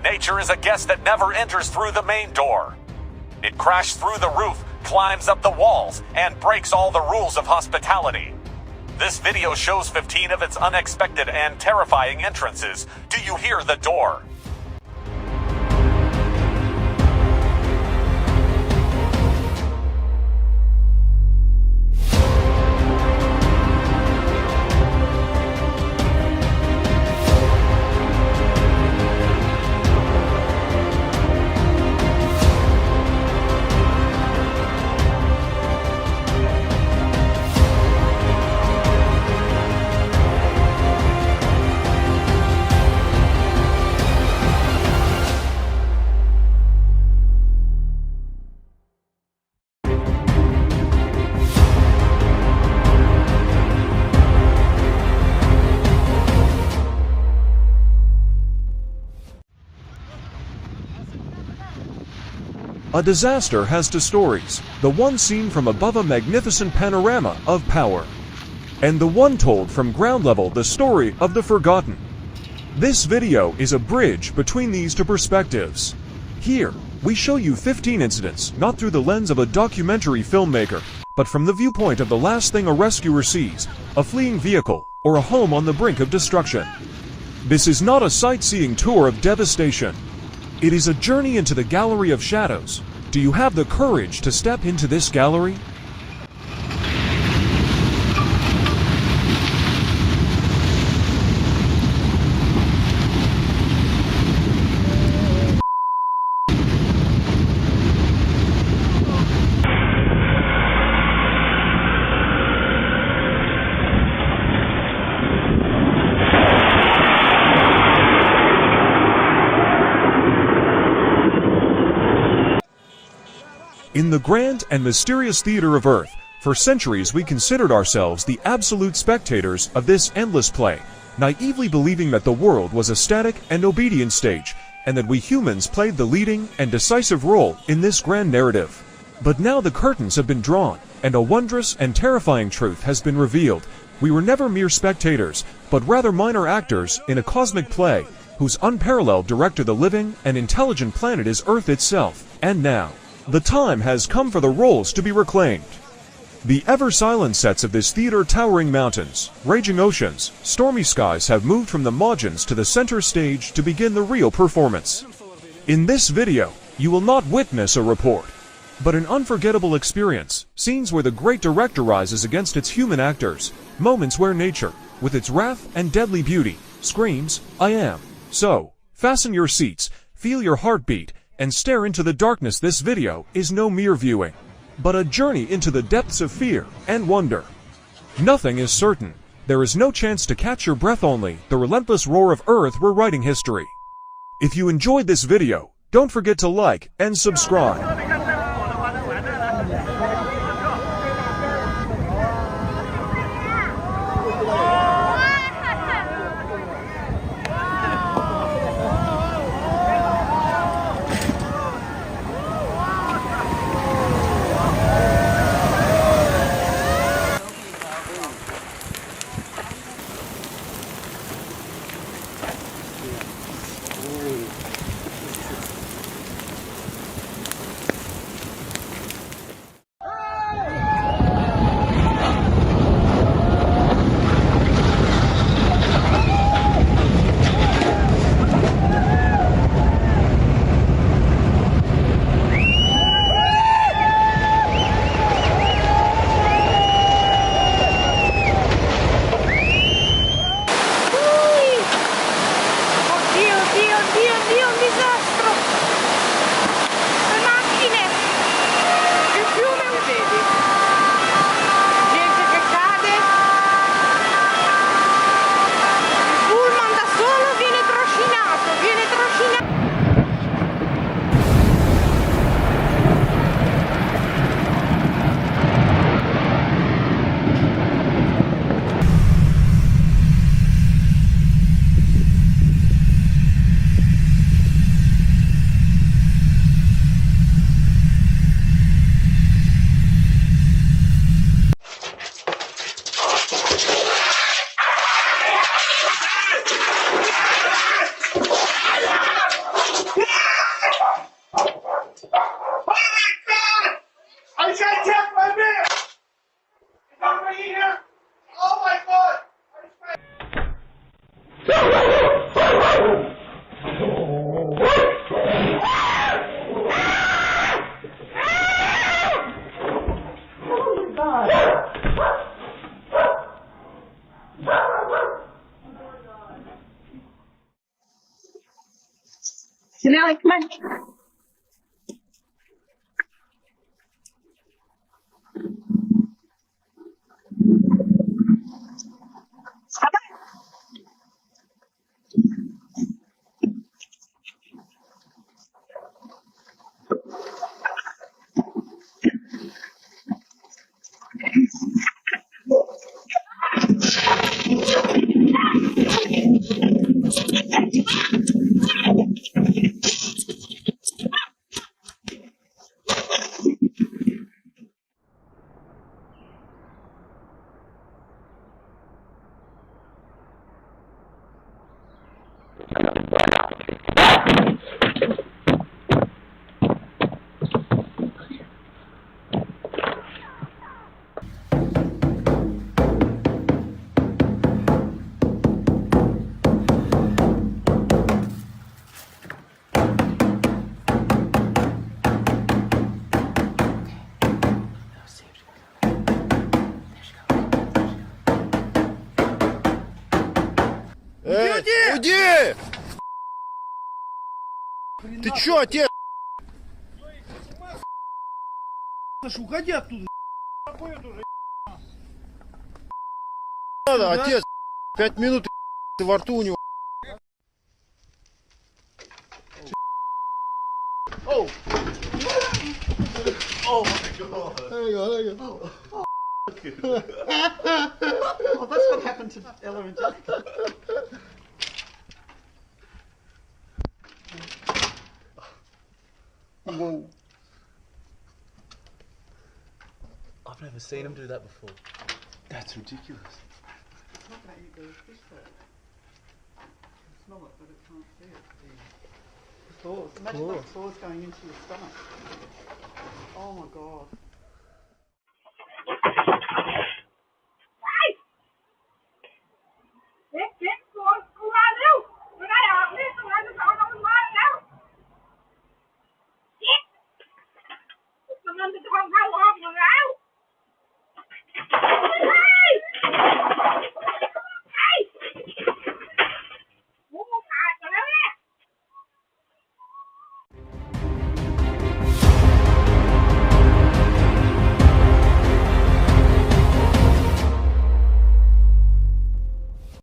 Nature is a guest that never enters through the main door. It crashed through the roof, climbs up the walls, and breaks all the rules of hospitality. This video shows 15 of its unexpected and terrifying entrances. Do you hear the door? A disaster has two stories, the one seen from above a magnificent panorama of power, and the one told from ground level, the story of the forgotten. This video is a bridge between these two perspectives. Here, we show you 15 incidents, not through the lens of a documentary filmmaker, but from the viewpoint of the last thing a rescuer sees, a fleeing vehicle, or a home on the brink of destruction. This is not a sightseeing tour of devastation. It is a journey into the gallery of shadows. Do you have the courage to step into this gallery? In the grand and mysterious theater of Earth, for centuries we considered ourselves the absolute spectators of this endless play, naively believing that the world was a static and obedient stage, and that we humans played the leading and decisive role in this grand narrative. But now the curtains have been drawn, and a wondrous and terrifying truth has been revealed. We were never mere spectators, but rather minor actors in a cosmic play, whose unparalleled director the living and intelligent planet is Earth itself. And now, the time has come for the roles to be reclaimed. The ever-silent sets of this theater, towering mountains, raging oceans, stormy skies have moved from the margins to the center stage to begin the real performance. In this video, you will not witness a report, but an unforgettable experience, scenes where the great director rises against its human actors, moments where nature, with its wrath and deadly beauty, screams, "I am." So, fasten your seats, feel your heartbeat, and stare into the darkness. This video is no mere viewing, but a journey into the depths of fear and wonder. Nothing is certain. There is no chance to catch your breath, only the relentless roar of Earth. We're writing history. If you enjoyed this video, don't forget to like and subscribe. Nelly, come on. Уйди! Ты чё, отец? Уходи оттуда. Надо, отец, 5 минут ты во рту у него. Oh! Oh my god! There you go. Well, that's what happened to Ella and Jacob. Whoa. I've never seen him do that before. That's ridiculous. It's not going to eat the fish though. Smell it, but it can't see it. Claws. Imagine those claws going into your stomach. Oh my god. Hey! Get forth!